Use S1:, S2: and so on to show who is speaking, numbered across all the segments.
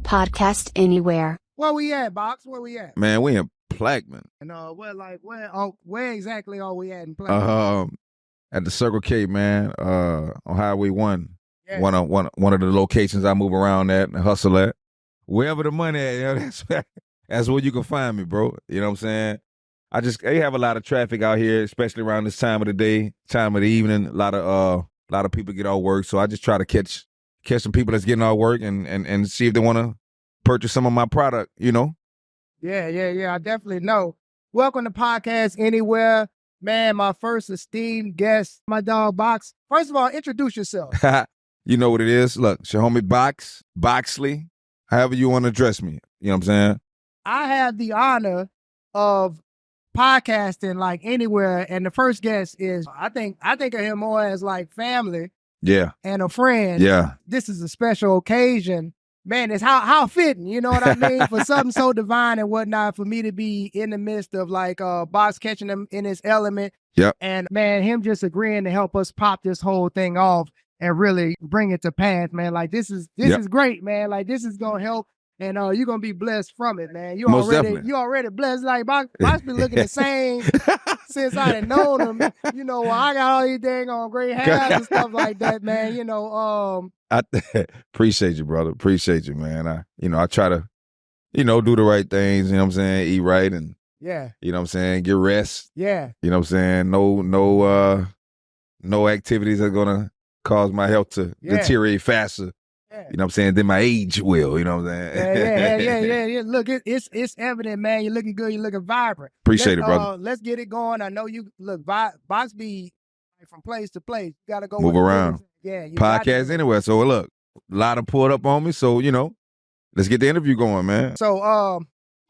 S1: Podcast anywhere.
S2: Where we at, Box? Where we at?
S3: Man, we in Plaquemine.
S2: And where exactly are we at in Plaquemine?
S3: At the Circle K, man, on Highway 1.
S2: Yeah.
S3: One of the locations I move around at and hustle at. Wherever the money at, you know, that's where you can find me, bro. You know what I'm saying? They have a lot of traffic out here, especially around this time of the day, time of the evening. A lot of people get off work, so I just try to catch some people that's getting off work and see if they want to purchase some of my product, you know?
S2: Yeah, I definitely know. Welcome to Podcast Anywhere. Man, my first esteemed guest, my dog Box. First of all, introduce yourself.
S3: You know what it is. Look, it's your homie Boxley, however you want to address me. You know what I'm saying?
S2: I have the honor of podcasting like anywhere, and the first guest is, I think of him more as like family.
S3: Yeah.
S2: And a friend.
S3: Yeah.
S2: This is a special occasion. Man, it's how fitting, you know what I mean? For something so divine and whatnot, for me to be in the midst of like Box catching him in his element.
S3: Yep.
S2: And man, him just agreeing to help us pop this whole thing off and really bring it to pass, man. Like this is great, man. Like this is gonna help, and you're gonna be blessed from it, man. You already blessed. Like Box been looking the same since I done known him. You know, I got all these dang on gray hairs and stuff like that, man. You know,
S3: I appreciate you, brother. Appreciate you, man. I try to, do the right things, you know what I'm saying? Eat right and
S2: yeah.
S3: You know what I'm saying? Get rest.
S2: Yeah.
S3: You know what I'm saying? No activities that are gonna cause my health to deteriorate faster. Yeah. You know what I'm saying? Then my age will, you know what I'm
S2: saying? Yeah. Look, it's evident, man. You're looking good, you're looking vibrant.
S3: Appreciate it, brother.
S2: Let's get it going. I know you look Box be from place to place. You gotta go
S3: move around.
S2: Yeah.
S3: Podcast anywhere. So look, a lot of pulled up on me. So, let's get the interview going, man.
S2: So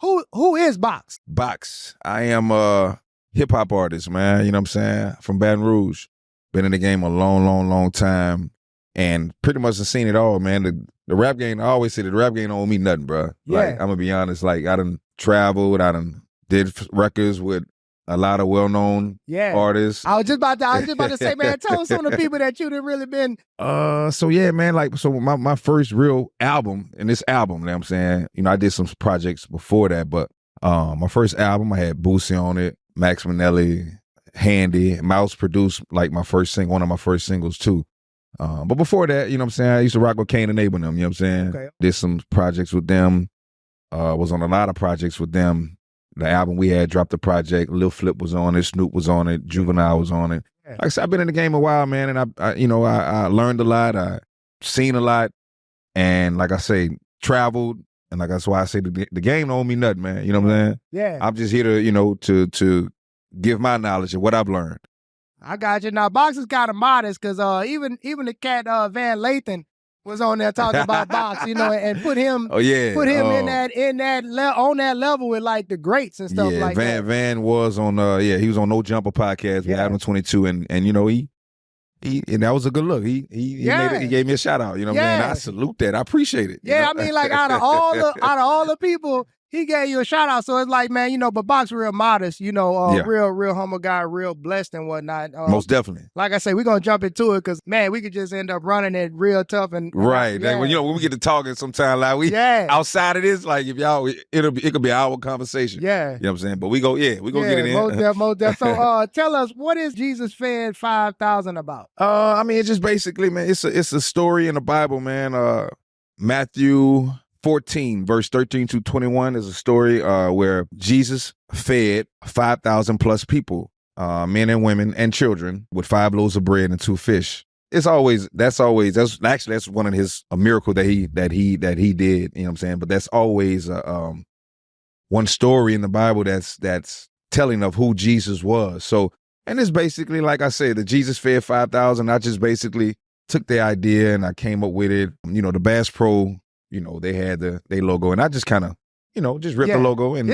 S2: who is Box?
S3: Box. I am a hip hop artist, man. You know what I'm saying? From Baton Rouge. Been in the game a long time. And pretty much have seen it all, man. The rap game, I always say the rap game don't owe me nothing, bro.
S2: Yeah.
S3: Like, I'm gonna be honest, like I done traveled, I done did records with a lot of well-known artists.
S2: I was just about to say, man, tell us some of the people that you've really been.
S3: So yeah, man, my first real album, and this album, you know what I'm saying, I did some projects before that, but my first album, I had Boosie on it, Max Minnelli, Handy, Mouse produced like one of my first singles too. But before that, you know what I'm saying, I used to rock with Kane and Abel and them, you know what I'm saying?
S2: Okay.
S3: Did some projects with them, was on a lot of projects with them. The album we had dropped a project, Lil Flip was on it, Snoop was on it, Juvenile was on it. Yeah. Like I said, I've been in the game a while, man, and I learned a lot, I seen a lot, and like I say, traveled, and like that's why I say the game don't owe me nothing, man, you know what I'm saying?
S2: Yeah.
S3: I'm just here to, to give my knowledge of what I've learned.
S2: I got you. Now, Box is kind of modest because even the cat Van Lathan was on there talking about Box, and put him on that level with like the greats and stuff like that.
S3: Van was on he was on No Jumper podcast with Adam 22 and he and that was a good look. He made it, he gave me a shout out, you know what I'm saying? I salute that. I appreciate it.
S2: Yeah, I mean, like out of all the people, he gave you a shout out. So it's like, man, but Box real modest, real humble guy, real blessed and whatnot.
S3: Most definitely.
S2: Like I say, we're going to jump into it because, man, we could just end up running it real tough. And
S3: right.
S2: Yeah.
S3: Like, when we get to talking sometime, like outside of this, like if y'all, it could be our conversation.
S2: Yeah.
S3: You know what I'm saying? But we go get it in.
S2: Most def. So tell us, what is Jeus Fed 5,000 about?
S3: I mean, it's just basically, man, it's a story in the Bible, man. Matthew 14, verse 13 to 21 is a story where Jesus fed 5,000 plus people, men and women and children, with 5 loaves of bread and 2 fish. That's one of a miracle that he did, you know what I'm saying? But that's always one story in the Bible that's telling of who Jesus was. So, and it's basically, like I said, the Jesus fed 5,000. I just basically took the idea and I came up with it. The Bass Pro, they had their logo, and I just kind of, just ripped the logo and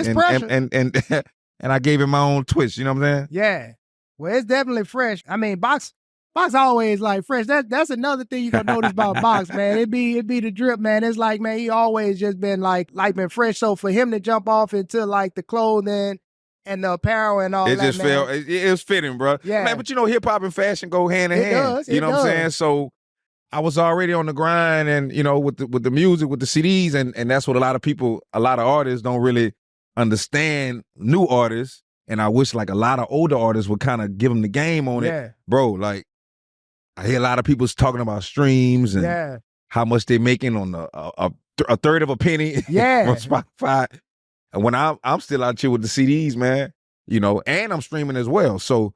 S3: I gave it my own twist. You know what I'm saying?
S2: Yeah. Well, it's definitely fresh. I mean, Box always like fresh. That's another thing you gonna notice about Box, man. It be the drip, man. It's like, man, he always just been been fresh. So for him to jump off into like the clothing and the apparel and all that,
S3: it just felt it was fitting, bro.
S2: Yeah,
S3: man. But hip hop and fashion go hand in hand.
S2: Does,
S3: you know what I'm saying? So I was already on the grind, and you know, with the music, with the CDs, and that's what a lot of artists don't really understand. New artists, and I wish like a lot of older artists would kind of give them the game on it, bro. Like I hear a lot of people talking about streams and how much they're making on a third of a penny on Spotify, and when I'm still out here with the CDs, man, you know, and I'm streaming as well, so.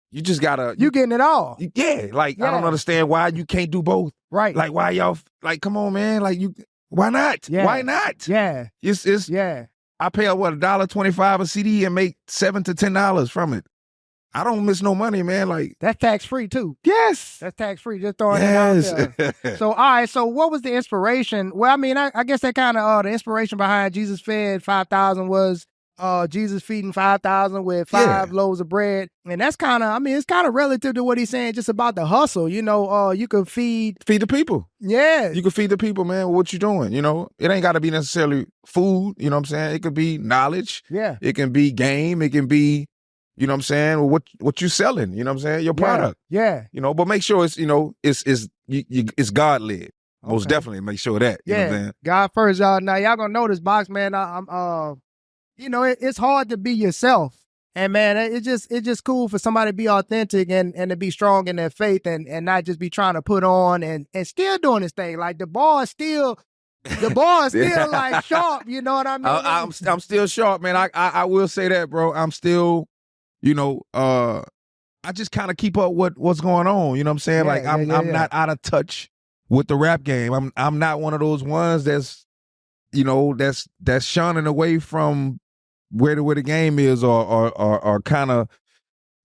S3: You just gotta...
S2: You getting it all.
S3: Yeah, like, I don't understand why you can't do both.
S2: Right.
S3: Like, why y'all... Like, come on, man. Like, why not?
S2: Yeah.
S3: Why not?
S2: Yeah.
S3: It's I pay, what, $1.25 a CD and make $7 to $10 from it. I don't miss no money, man. Like...
S2: That's tax-free, too.
S3: Yes.
S2: That's tax-free. Just throwing it out there. So, all right. So, what was the inspiration? Well, I mean, I guess that kind of... the inspiration behind Jeus Fed 5,000 was... Jesus feeding 5,000 with 5 loaves of bread. And that's kind of, I mean, it's kind of relative to what he's saying just about the hustle. You know, you could feed
S3: the people.
S2: Yeah.
S3: You can feed the people, man, what you doing, you know? It ain't got to be necessarily food, you know what I'm saying? It could be knowledge.
S2: Yeah.
S3: It can be game. It can be, you know what I'm saying, what you selling, you know what I'm saying? Your product.
S2: Yeah.
S3: You know, but make sure it's, you know, it's God-led. Most definitely make sure that, you know what I'm saying?
S2: God first, y'all. Now, y'all gonna know this, Box, man. You know, it's hard to be yourself. And man, it's just cool for somebody to be authentic and to be strong in their faith and not just be trying to put on and still doing this thing. Like the bar is still like sharp, you know what I mean?
S3: I'm still sharp, man. I will say that, bro. I'm still, you know, I just kind of keep up what's going on, you know what I'm saying? Like I'm not out of touch with the rap game. I'm not one of those ones that's, you know, that's shunning away from where the game is or kind of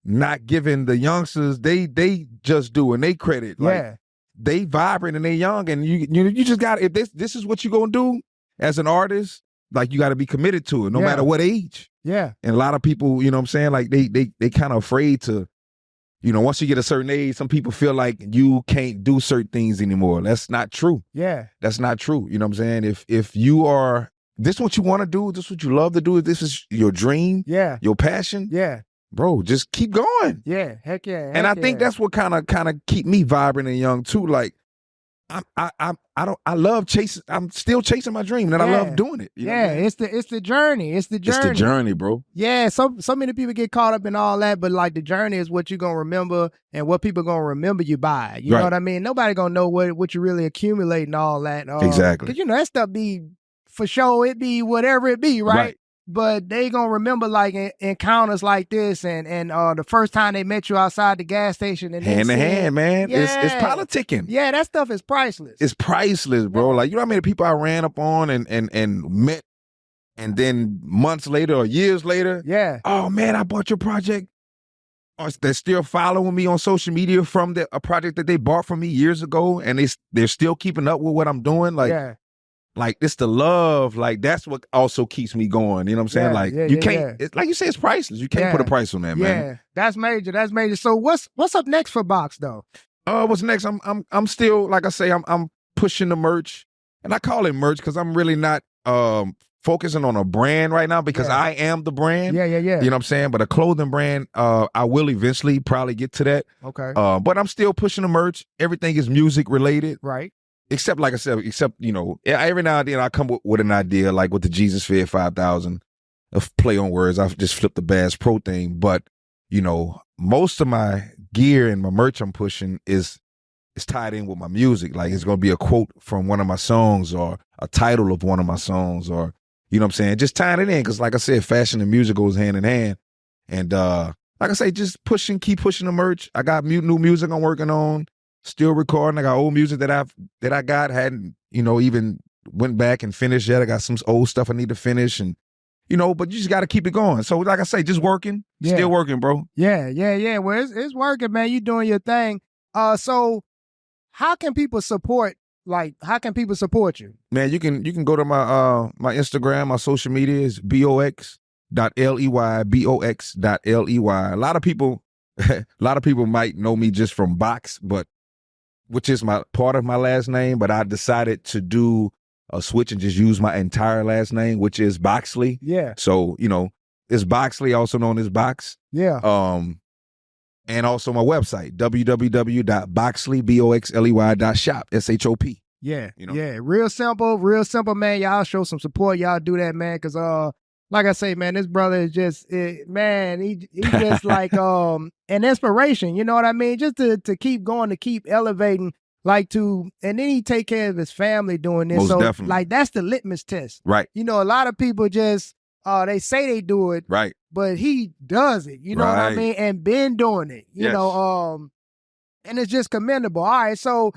S3: not giving the youngsters they just doing they credit. Like they vibrant and they young, and you just got, if this is what you're gonna do as an artist, like you got to be committed to it no matter what age. And a lot of people, you know what I'm saying, like they kind of afraid to, you know, once you get a certain age, some people feel like you can't do certain things anymore. That's not true. That's not true. You know what I'm saying? If you are, this is what you want to do, this is what you love to do, this is your dream, your passion, bro, just keep going.
S2: Heck yeah.
S3: And I think that's what kind of keep me vibrant and young too. Like I love chasing. I'm still chasing my dream, and I love doing it. You know what I mean?
S2: It's the journey. It's the journey.
S3: It's the journey, bro.
S2: Yeah, so many people get caught up in all that, but like the journey is what you're gonna remember and what people gonna remember you by. You know what I mean? Nobody gonna know what you really accumulate and all that.
S3: Exactly.
S2: Because you know that stuff be for sure. It be whatever it be, right? But they gonna remember like encounters like this and the first time they met you outside the gas station and
S3: hand in hand, man. It's politicking.
S2: Yeah, that stuff is priceless.
S3: It's priceless, bro. Like, you know how many people I ran up on and met, and then months later or years later, oh man, I bought your project. Or they're still following me on social media from a project that they bought from me years ago, and they're still keeping up with what I'm doing. Like, like it's the love, like that's what also keeps me going. You know what I'm saying? Like you can't, like you say, it's priceless. You can't put a price on that, man.
S2: Yeah, that's major. That's major. So what's up next for Box though?
S3: What's next? I'm still, like I say, I'm pushing the merch, and I call it merch because I'm really not focusing on a brand right now because I am the brand. You know what I'm saying? But a clothing brand, I will eventually probably get to that.
S2: Okay.
S3: But I'm still pushing the merch. Everything is music related.
S2: Right.
S3: Except, like I said, you know, every now and then I come with an idea, like with the Jeus Fed 5,000, a play on words. I've just flipped the Bass Pro thing. But, you know, most of my gear and my merch I'm pushing is tied in with my music. Like it's going to be a quote from one of my songs or a title of one of my songs, or, you know what I'm saying? Just tying it in. Because like I said, fashion and music goes hand in hand. And like I say, just keep pushing the merch. I got new music I'm working on. Still recording. I got old music that I got, hadn't, you know, even went back and finished yet. I got some old stuff I need to finish, and, you know, but you just got to keep it going. So like I say, just working, still working, bro.
S2: Yeah. Well, it's working, man. You doing your thing. So how can people support? Like, how can people support you?
S3: Man, you can go to my my Instagram, my social media is box.ley, box.ley. A lot of people might know me just from Box, but which is my part of my last name, but I decided to do a switch and just use my entire last name, which is Boxley.
S2: Yeah.
S3: So, you know, it's Boxley, also known as Box.
S2: Yeah.
S3: And also my website, www.boxley.shop, S-H-O-P.
S2: Yeah, yeah, real simple, man. Y'all show some support. Y'all do that, man, because like I say, man, this brother is just man. He just like an inspiration. You know what I mean? Just to keep going, to keep elevating, and then he take care of his family doing this.
S3: Most definitely.
S2: Like that's the litmus test,
S3: right?
S2: You know, a lot of people just they say they do it,
S3: right?
S2: But he does it. You know what I mean? And been doing it. You know, and it's just commendable. All right, so.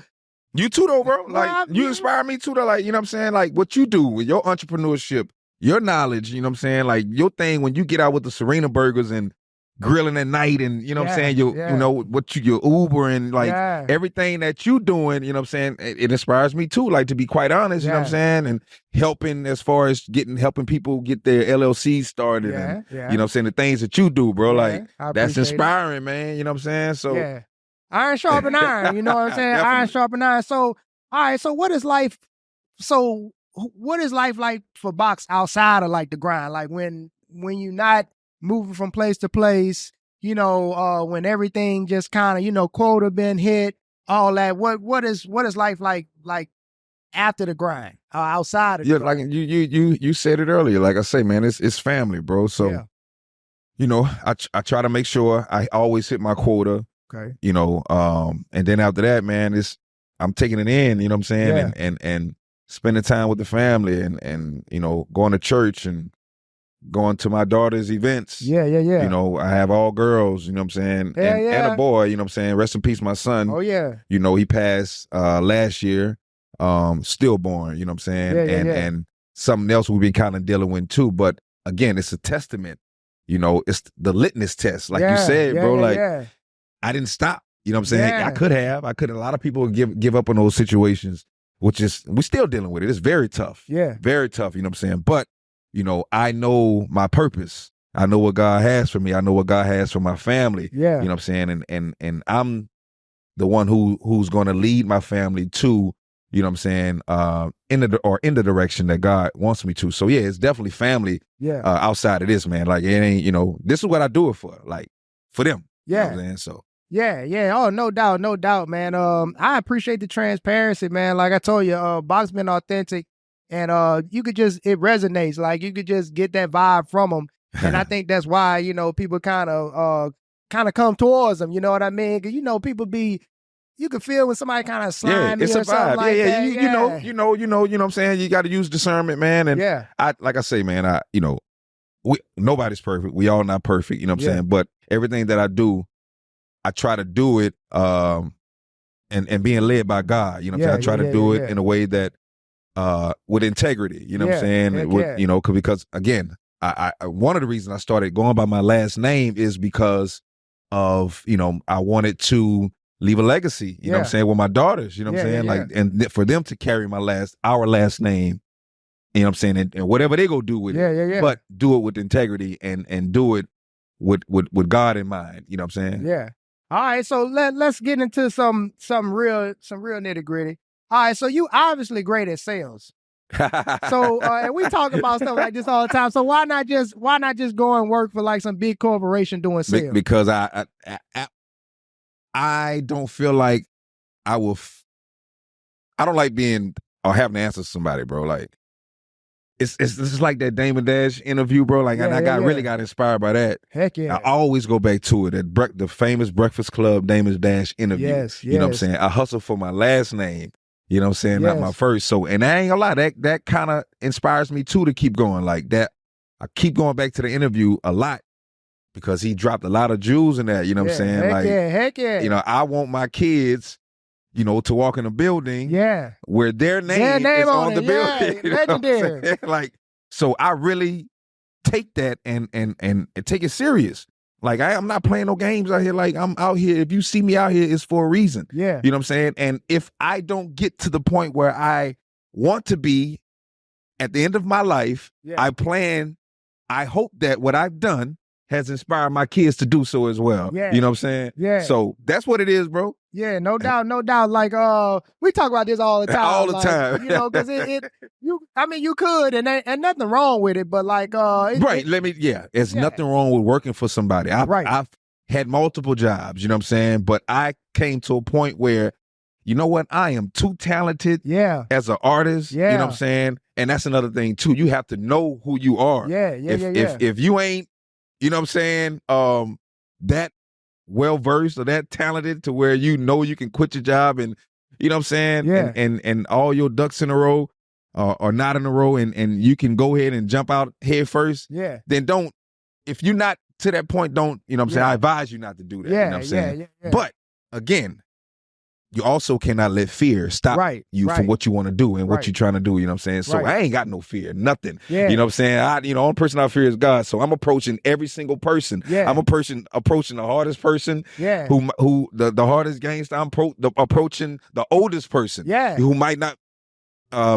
S3: You too, though, bro. Like, you inspire me too, though. Like, you know what I'm saying? Like, what you do with your entrepreneurship, your knowledge, you know what I'm saying? Like, your thing when you get out with the Serena burgers and grilling at night and, you know what I'm saying? You know, your Uber and, like, everything that you doing, you know what I'm saying? It inspires me too, like, to be quite honest, you know what I'm saying? And helping as far as helping people get their LLCs started and, you know what I'm saying? The things that you do, bro. Like, that's inspiring, man. You know what I'm saying? So,
S2: iron sharpen iron, you know what I'm saying? Iron sharpen iron. So, all right, so what is life like for Box outside of like the grind? Like when you're not moving from place to place, you know, when everything just kind of, you know, quota been hit, all that. What is life like after the grind, outside of the grind?
S3: Like you said it earlier. Like I say, man, it's family, bro. So, you know, I try to make sure I always hit my quota.
S2: Okay.
S3: You know, and then after that, man, I'm taking it in, you know what I'm saying? And spending time with the family and, you know, going to church and going to my daughter's events.
S2: Yeah.
S3: You know, I have all girls, you know what I'm saying? And a boy, you know what I'm saying? Rest in peace, my son.
S2: Oh, yeah.
S3: You know, he passed last year, stillborn, you know what I'm saying? And something else we've been kind of dealing with too. But again, it's a testament, you know, it's the litmus test. Like you said, bro, I didn't stop. You know what I'm saying? I could have. A lot of people give up on those situations, which is, we're still dealing with it. It's very tough.
S2: Yeah.
S3: Very tough, you know what I'm saying? But, you know, I know my purpose. I know what God has for me. I know what God has for my family.
S2: Yeah.
S3: You know what I'm saying? And I'm the one who's going to lead my family to, you know what I'm saying, in the direction that God wants me to. So yeah, it's definitely family outside of this, man. Like, it ain't, you know, this is what I do it for, like, for them.
S2: Yeah.
S3: You know what I'm saying? So.
S2: Yeah. Oh, no doubt, man. I appreciate the transparency, man. Like I told you, Box been authentic, and you could just, it resonates. Like, you could just get that vibe from them, and I think that's why, you know, people kind of come towards them. You know what I mean? 'Cause, you know, you can feel when somebody kind of slimy
S3: it's a
S2: or something
S3: vibe.
S2: like that.
S3: You know what I'm saying? You got to use discernment, man. And like I say, man, you know, nobody's perfect. We all not perfect. You know what I'm saying? But everything that I do, I try to do it and being led by God. You know what I'm saying? I try to do it in a way that with integrity. You know what I'm saying? You know, because again, I one of the reasons I started going by my last name is because of, you know, I wanted to leave a legacy, you know what I'm saying, with my daughters, you know what I'm saying? Like, and for them to carry our last name, you know what I'm saying? And whatever they go do with it, but do it with integrity and do it with God in mind, you know what I'm saying?
S2: Yeah. All right, so let's get into some real nitty gritty. All right, so you obviously great at sales. So and we talk about stuff like this all the time. So why not just go and work for like some big corporation doing sales?
S3: Because I don't feel like I don't like being or having to answer to somebody, bro. Like it's just like that Damon Dash interview, bro. Like, and I really got inspired by that.
S2: Heck yeah.
S3: I always go back to it. The famous Breakfast Club Damon Dash interview.
S2: Yes.
S3: You know what I'm saying? I hustle for my last name. You know what I'm saying? Not my first. So, and I ain't gonna lie, that kind of inspires me too to keep going. Like that, I keep going back to the interview a lot because he dropped a lot of jewels in that. You know what I'm saying?
S2: Heck yeah.
S3: You know, I want my kids, you know, to walk in a building where their name is on the building. You know legendary. Like, so I really take that and take it serious. Like, I'm not playing no games out here. Like, I'm out here. If you see me out here, it's for a reason.
S2: Yeah.
S3: You know what I'm saying? And if I don't get to the point where I want to be at the end of my life, I hope that what I've done has inspired my kids to do so as well.
S2: Yeah.
S3: You know what I'm saying?
S2: Yeah.
S3: So that's what it is, bro.
S2: Yeah, no doubt. Like, we talk about this all the time.
S3: All the time.
S2: You know, because you could, and nothing wrong with it, but like,
S3: there's nothing wrong with working for somebody. I've had multiple jobs, you know what I'm saying? But I came to a point where, you know what? I am too talented as an artist, you know what I'm saying? And that's another thing too. You have to know who you are. If you ain't, you know what I'm saying, that well-versed or that talented to where you know you can quit your job and, you know what I'm saying? And all your ducks in a row are not in a row and you can go ahead and jump out head first, then don't, if you're not to that point, don't, you know what I'm saying? I advise you not to do that, you know what I'm saying? But again, you also cannot let fear stop you from what you want to do and what you're trying to do, you know what I'm saying? So I ain't got no fear, nothing. You know what I'm saying? The only person I fear is God. So I'm approaching every single person. I'm approaching the hardest person, who the hardest gangster. I'm approaching the oldest person, who might not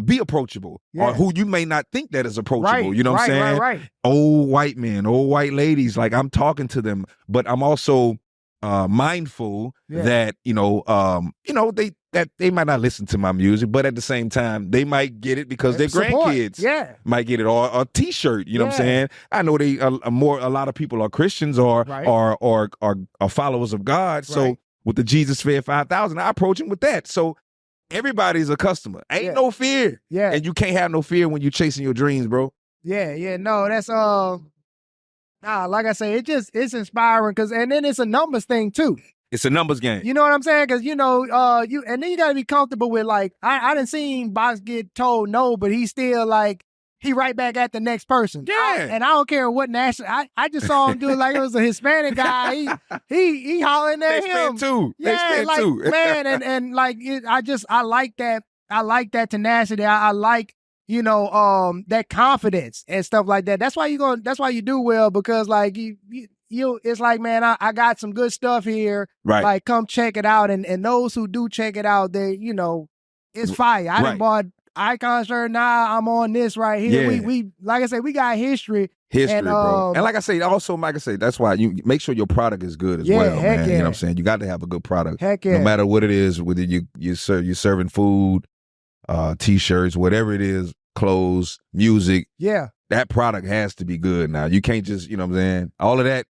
S3: be approachable, or who you may not think that is approachable. You know what I'm saying? Old white men, old white ladies, like I'm talking to them, but I'm also mindful that they might not listen to my music, but at the same time they might get it because their grandkids might get it, or a T-shirt. You know what I'm saying? I know a lot of people are Christians or are followers of God. So with the Jeus Fed 5,000, I approach them with that. So everybody's a customer. Ain't no fear. And you can't have no fear when you're chasing your dreams, bro.
S2: No, that's like I say, it's inspiring and then it's a numbers thing too.
S3: It's a numbers game.
S2: You know what I'm saying? Because and then you gotta be comfortable with, like, I done seen Box get told no, but he still like he right back at the next person. And I don't care what national. I just saw him do it like it was a Hispanic guy. He hollering at him
S3: too. Too.
S2: Man, and like I like that. I like that tenacity. I like, that confidence and stuff like that. That's why you do well, because like you it's like, man, I got some good stuff here. Like, come check it out. And those who do check it out, they, it's fire. I done bought Icon shirt. Now I'm on this right here. We like I said, we got history,
S3: bro. And like I say, also, like I say, that's why you make sure your product is good as well, man. You know what I'm saying? You got to have a good product. No matter what it is, whether you're serving food, T-shirts, whatever it is, clothes, music. That product has to be good. Now you can't just, you know what I'm saying? All of that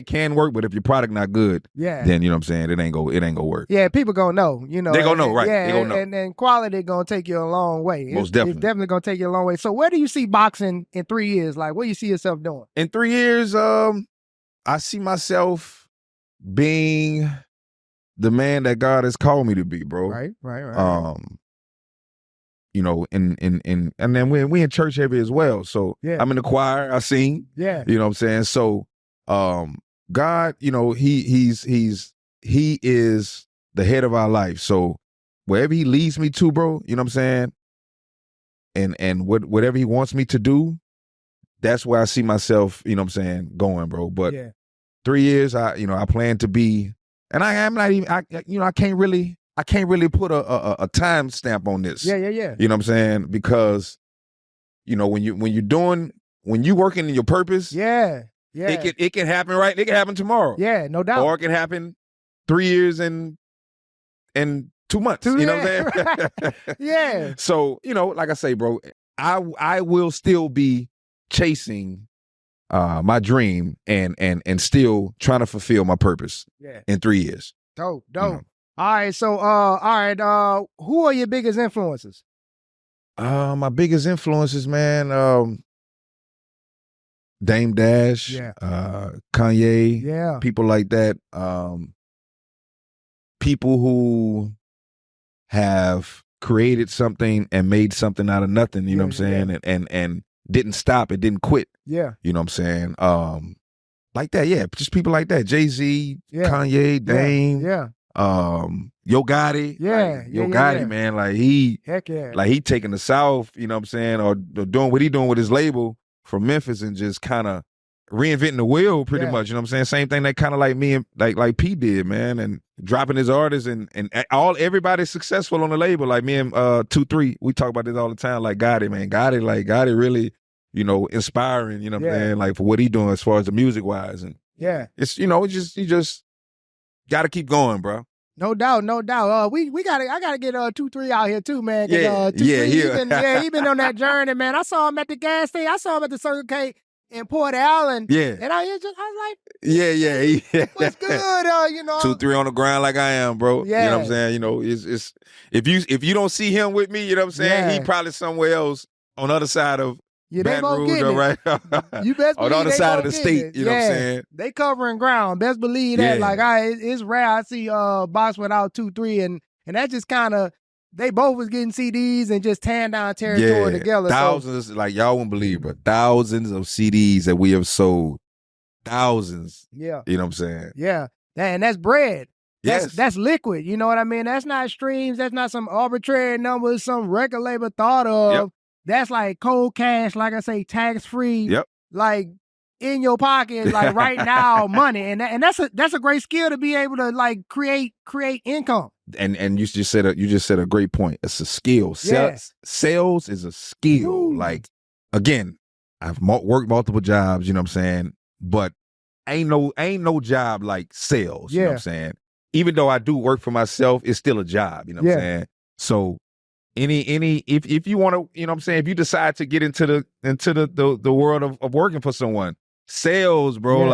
S3: can work, but if your product not good, then you know what I'm saying, it ain't gonna work.
S2: People gonna know, They
S3: gonna know, right? They gonna know.
S2: And quality gonna take you a long way.
S3: Most definitely.
S2: It's definitely gonna take you a long way. So where do you see boxing in 3 years? Like, what do you see yourself doing?
S3: In 3 years, I see myself being the man that God has called me to be, bro.
S2: Right.
S3: And then we in church heavy as well. So I'm in the choir, I sing. You know what I'm saying? So God, he is the head of our life. So wherever he leads me to, bro, you know what I'm saying? And whatever he wants me to do, that's where I see myself, you know what I'm saying, going, bro. But 3 years, I plan to be, and I am not even, I can't really put a time stamp on this.
S2: You
S3: know what I'm saying? Because, when you working in your purpose, it can happen, right? It can happen tomorrow.
S2: No doubt.
S3: Or it can happen 3 years and 2 months. You know what I'm saying? So, like I say, bro, I will still be chasing my dream and still trying to fulfill my purpose in 3 years.
S2: Dope. All right, so who are your biggest influences?
S3: My biggest influences, man, Dame Dash, Kanye, people like that. People who have created something and made something out of nothing, you know what I'm saying? And didn't stop, it didn't quit. You know what I'm saying? Like that, just people like that. Jay-Z, Kanye, Dame. Yo Gotti, Yo Gotti, man, like he taking the South, you know what I'm saying, or doing what he doing with his label from Memphis and just kind of reinventing the wheel pretty much, you know what I'm saying? Same thing that kind of like me and like P did, man, and dropping his artists and everybody's successful on the label, like me and 2-3, we talk about this all the time, like Gotti, man, Gotti really, inspiring, you know what I'm saying, like for what he doing as far as the music wise, and it's, you just gotta keep going, bro.
S2: No doubt. I gotta get 2-3 out here too, man. He been on that journey, man. I saw him at the gas station. I saw him at the Circle K in Port Allen.
S3: Yeah.
S2: And I was like,
S3: yeah.
S2: what's good?
S3: 2, 3 on the ground like I am, bro.
S2: Yeah.
S3: You know what I'm saying? You know, it's if you don't see him with me, you know what I'm saying?
S2: Yeah.
S3: He probably somewhere else on the other side of Baton Rouge, all right?
S2: You best
S3: on the other side of the state,
S2: it.
S3: you know what I'm saying?
S2: They covering ground. Best believe that.
S3: Yeah.
S2: Like it's rare I see Box without 2, 3 and that just kind of they both was getting CDs and just tearing down territory together.
S3: Thousands, like y'all won't believe, but thousands of CDs that we have sold. Thousands.
S2: Yeah.
S3: You know what I'm saying?
S2: Yeah. And that's bread.
S3: Yes.
S2: That's liquid. You know what I mean? That's not streams. That's not some arbitrary number some record label thought of.
S3: Yep.
S2: That's like cold cash, like I say, tax-free.
S3: Yep.
S2: Like in your pocket, like right now, money. And that's a great skill to be able to like create income.
S3: And you just said a great point. It's a skill. Sales is a skill.
S2: Ooh.
S3: Like, again, I've worked multiple jobs, you know what I'm saying? But ain't no job like sales, you know what I'm saying? Even though I do work for myself, it's still a job, you know what I'm saying? So if you want to, you know what I'm saying, if you decide to get into the world of working for someone, sales, bro,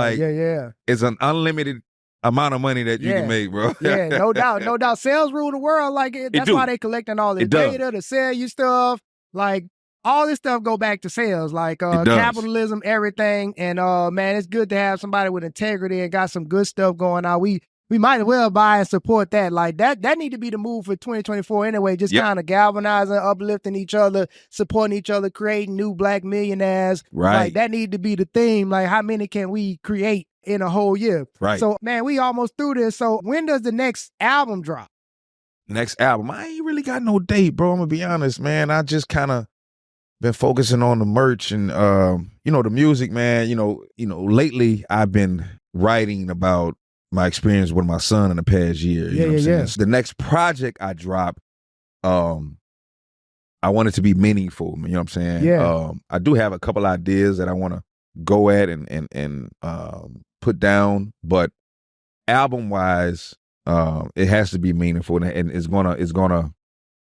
S3: is an unlimited amount of money that you can make, bro.
S2: Yeah, no doubt. Sales rule the world. Like that's why they collecting all this data to sell you stuff. Like all this stuff go back to sales, like capitalism, everything. And man, it's good to have somebody with integrity and got some good stuff going on. We might as well buy and support that. Like that need to be the move for 2024 anyway. Just kind of galvanizing, uplifting each other, supporting each other, creating new Black millionaires.
S3: Right.
S2: Like that need to be the theme. Like how many can we create in a whole year?
S3: Right.
S2: So man, we almost through this. So when does the next album drop?
S3: Next album, I ain't really got no date, bro. I'm gonna be honest, man. I just kind of been focusing on the merch and the music, man. You know, lately I've been writing about my experience with my son in the past year. You know what I'm saying? So the next project I drop, I want it to be meaningful. You know what I'm saying?
S2: Yeah.
S3: I do have a couple ideas that I want to go at and put down, but album wise, it has to be meaningful and it's gonna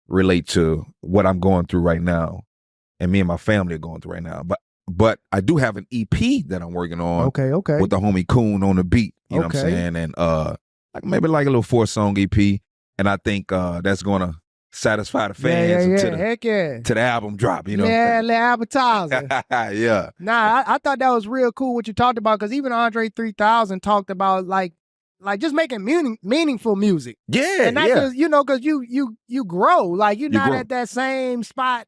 S3: relate to what I'm going through right now, and me and my family are going through right now. But I do have an EP that I'm working on.
S2: Okay.
S3: With the homie Coon on the beat. You know what I'm saying? And maybe like a little 4-song EP. And I think that's gonna satisfy the fans to the album drop, you know?
S2: Yeah, the appetizer.
S3: Yeah.
S2: Nah, I thought that was real cool what you talked about, because even Andre 3000 talked about like just making meaningful music.
S3: Yeah.
S2: And not just, because you grow. Like you're not at that same spot.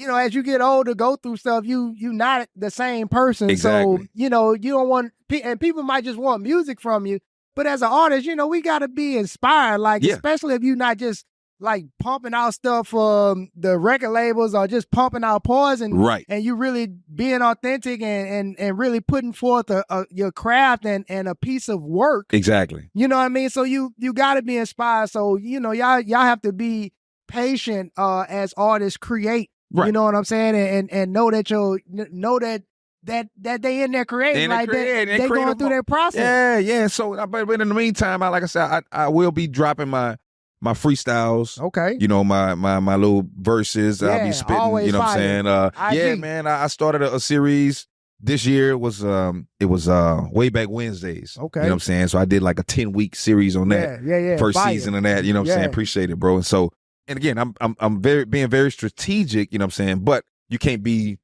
S2: As you get older, go through stuff, you not the same person.
S3: Exactly.
S2: So, you don't want, and people might just want music from you. But as an artist, we got to be inspired, like, especially if you're not just like pumping out stuff from the record labels or just pumping out poison.
S3: Right.
S2: And you really being authentic and really putting forth your craft and a piece of work.
S3: Exactly.
S2: You know what I mean? So you got to be inspired. So, y'all have to be patient as artists create. Right. You know what I'm saying? And know that that they in there creating, like they going through their process.
S3: Yeah. So, but in the meantime, like I said, I will be dropping my freestyles.
S2: Okay.
S3: My little verses. I'll be spitting. You know what I'm saying? Man. I started a series this year. It was Way Back Wednesdays.
S2: Okay.
S3: You know what I'm saying? So I did like a 10-week series on that.
S2: Yeah.
S3: First season of that. You know what I'm saying? Appreciate it, bro. And so. And again, I'm being very strategic, you know what I'm saying? But you can't be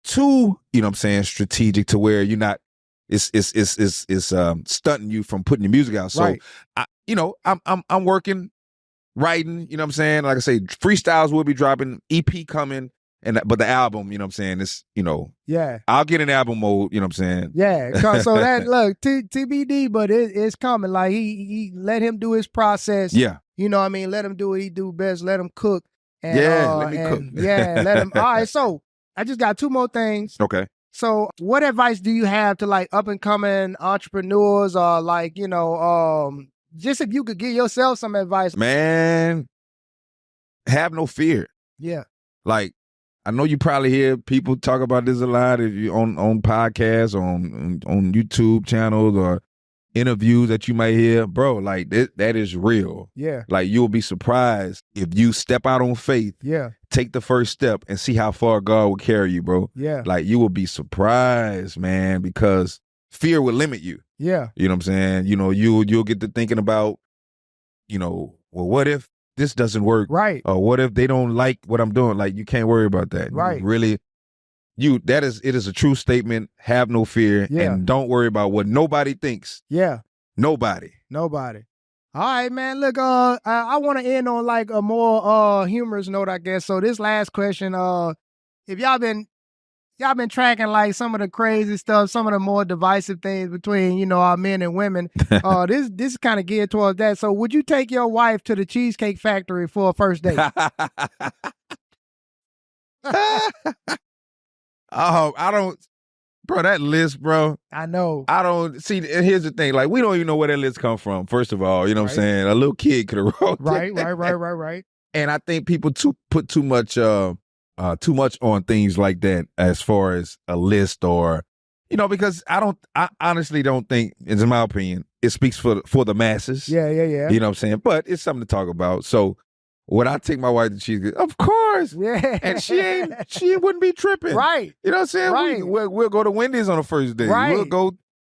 S3: too, you know what I'm saying, strategic to where you're not it's stunting you from putting your music out. So I'm working, writing, you know what I'm saying? Like I say, freestyles will be dropping, EP coming, but the album, you know what I'm saying, it's, I'll get in album mode, you know what I'm saying?
S2: Yeah. So that look, TBD, but it's coming. Like he let him do his process.
S3: Yeah.
S2: You know what I mean? Let him do what he do best. Let him cook. And,
S3: let me cook.
S2: Let him. All right, so I just got 2 more things.
S3: Okay.
S2: So what advice do you have to like up and coming entrepreneurs or like, just if you could give yourself some advice?
S3: Man, have no fear.
S2: Yeah.
S3: Like, I know you probably hear people talk about this a lot if you on podcasts, on YouTube channels or interviews that you might hear, bro, like that is real.
S2: Yeah.
S3: Like you'll be surprised if you step out on faith.
S2: Yeah.
S3: take the first step and see how far God will carry you, bro.
S2: Yeah.
S3: Like, you will be surprised, man, because fear will limit you.
S2: Yeah.
S3: You know what I'm saying? You know, you'll get to thinking about, well, what if this doesn't work?
S2: Right.
S3: Or what if they don't like what I'm doing? Like, you can't worry about that.
S2: Right.
S3: It is a true statement. Have no fear.
S2: Yeah.
S3: And don't worry about what nobody thinks.
S2: Yeah.
S3: Nobody.
S2: All right, man. Look, I want to end on like a more humorous note, I guess. So this last question, if y'all been tracking like some of the crazy stuff, some of the more divisive things between, our men and women, this is kind of geared towards that. So would you take your wife to the Cheesecake Factory for a first date?
S3: Oh, I don't, bro, that list, bro.
S2: I know.
S3: I don't, see, and here's the thing, like, we don't even know where that list come from, first of all, you know what I'm saying? A little kid could have wrote that.
S2: Right.
S3: And I think people put too much on things like that as far as a list or, because I honestly don't think, in my opinion, it speaks for the masses.
S2: Yeah.
S3: You know what I'm saying? But it's something to talk about. So would I take my wife to cheesecake? Of course.
S2: Yeah.
S3: And she wouldn't be tripping.
S2: Right.
S3: You know what I'm saying?
S2: Right.
S3: We'll go to Wendy's on the first date.
S2: Right.
S3: We'll go,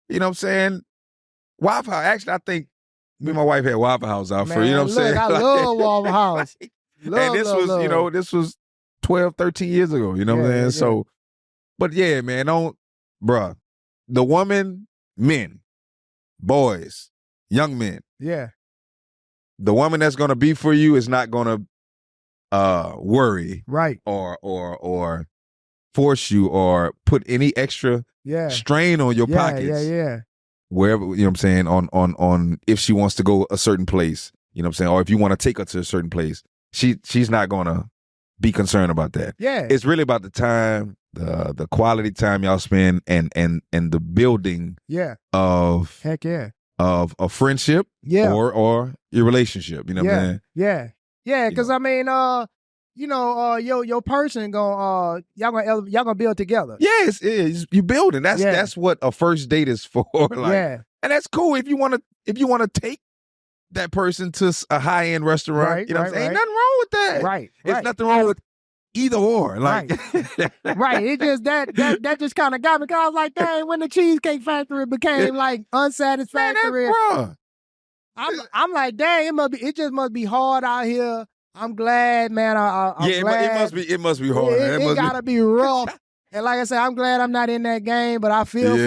S3: you know what I'm saying? Waffle House. Actually, I think me and my wife had Waffle House out for, you know what I'm saying?
S2: I love Waffle House.
S3: And this was 12, 13 years ago, you know what I'm saying?
S2: Yeah.
S3: So, but yeah, man, bruh, the woman, men, boys, young men.
S2: Yeah.
S3: The woman that's going to be for you is not going to worry.
S2: Right.
S3: Or force you or put any extra strain on your pockets.
S2: Yeah.
S3: Wherever, you know what I'm saying, on if she wants to go a certain place, you know what I'm saying, or if you want to take her to a certain place, she's not going to be concerned about that.
S2: Yeah.
S3: It's really about the time, the quality time y'all spend and the building of
S2: heck yeah.
S3: Of a friendship or your relationship, you know what I'm saying?
S2: Yeah, because I mean, your person y'all gonna build together.
S3: Yes, you building. That's what a first date is for. And that's cool if you want to take that person to a high end restaurant.
S2: Right,
S3: you know,
S2: right,
S3: what I'm saying? Ain't nothing wrong with that.
S2: Right,
S3: it's nothing wrong with either or. Like,
S2: right. It just that just kind of got me because I was like, dang, when the Cheesecake Factory became like unsatisfactory.
S3: Man,
S2: I'm like, dang, it just must be hard out here. I'm glad, man. I'm glad.
S3: It must be hard.
S2: It gotta be rough. And like I said, I'm glad I'm not in that game, but I feel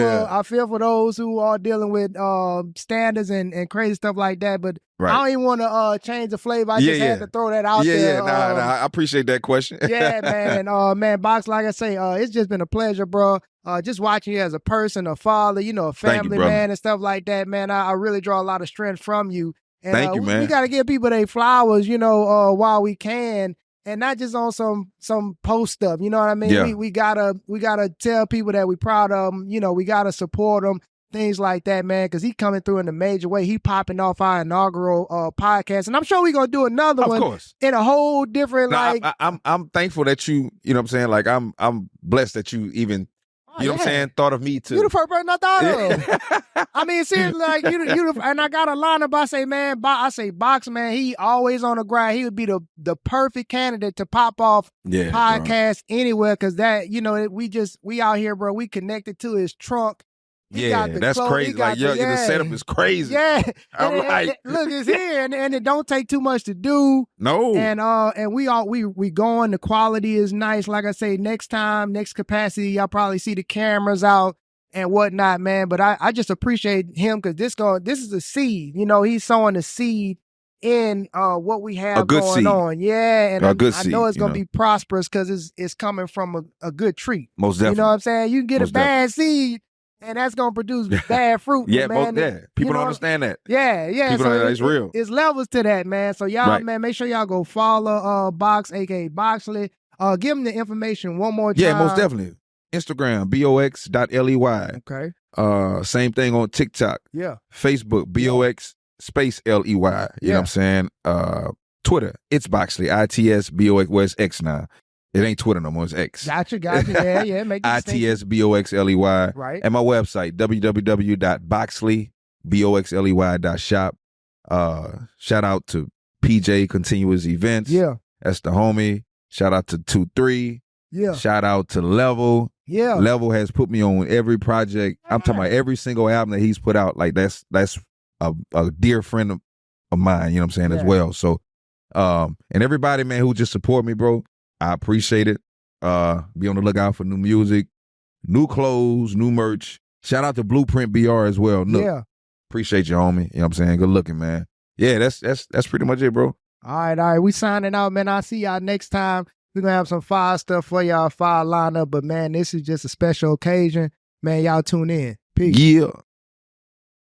S2: for those who are dealing with standards and crazy stuff like that. But I don't even want to change the flavor. I just had to throw that out there.
S3: Nah, I appreciate that question.
S2: Yeah, man. Man, Box, like I say, it's just been a pleasure, bro. Just watching you as a person, a father, a family man and stuff like that, man. I really draw a lot of strength from you. And,
S3: Thank you, man.
S2: We got to give people their flowers, while we can. And not just on some post stuff, you know what I mean?
S3: Yeah.
S2: We gotta tell people that we proud of them. We gotta support them, things like that, man. Because he coming through in a major way. He popping off our inaugural podcast, and I'm sure we gonna do another one. Of course. In a whole different
S3: I'm thankful that you know what I'm saying. Like I'm blessed that you even. You know what I'm saying? Thought of me too.
S2: You the first person I thought of. I mean, seriously, like you and I got a lineup. I say, man, Box, man, he always on the grind. He would be the perfect candidate to pop off podcast anywhere because that, we out here, bro. We connected to his trunk.
S3: That's crazy. Like, the setup is crazy.
S2: Yeah.
S3: I'm like,
S2: look, it's here, and it don't take too much to do.
S3: No.
S2: And we going. The quality is nice. Like I say, next capacity, y'all probably see the cameras out and whatnot, man. But I just appreciate him because this is a seed. He's sowing a seed in what we have going on. Yeah, and I know it's gonna be prosperous because it's coming from a good tree.
S3: Most definitely.
S2: You know what I'm saying? You can get a bad seed. And that's gonna produce bad fruit. Man.
S3: People don't understand that.
S2: Yeah.
S3: People don't know it's real.
S2: It's levels to that, man. So y'all, man, make sure y'all go follow Box, aka Boxley. Give them the information one more time.
S3: Yeah, most definitely. Instagram, box.ley.
S2: Okay.
S3: Same thing on TikTok.
S2: Yeah.
S3: Facebook, box space ley. You know what I'm saying? Twitter, it's Boxley, ITSBOX. Well, it's X now. It ain't Twitter no more, it's X.
S2: Gotcha. Yeah. Make
S3: ITSBOXLEY.
S2: Right.
S3: And my website, www.boxley.shop. Shout out to PJ Continuous Events.
S2: Yeah.
S3: That's the homie. Shout out to 2-3.
S2: Yeah.
S3: Shout out to Level.
S2: Yeah.
S3: Level has put me on every project. I'm talking about every single album that he's put out. Like that's a dear friend of mine, you know what I'm saying, as well. So and everybody, man, who just support me, bro, I appreciate it. Be on the lookout for new music, new clothes, new merch. Shout out to Blueprint BR as well. Look, appreciate you, homie. You know what I'm saying? Good looking, man. Yeah, that's pretty much it, bro.
S2: All right. We signing out, man. I'll see y'all next time. We're going to have some fire stuff for y'all, fire lineup. But, man, this is just a special occasion. Man, y'all tune in. Peace.
S3: Yeah.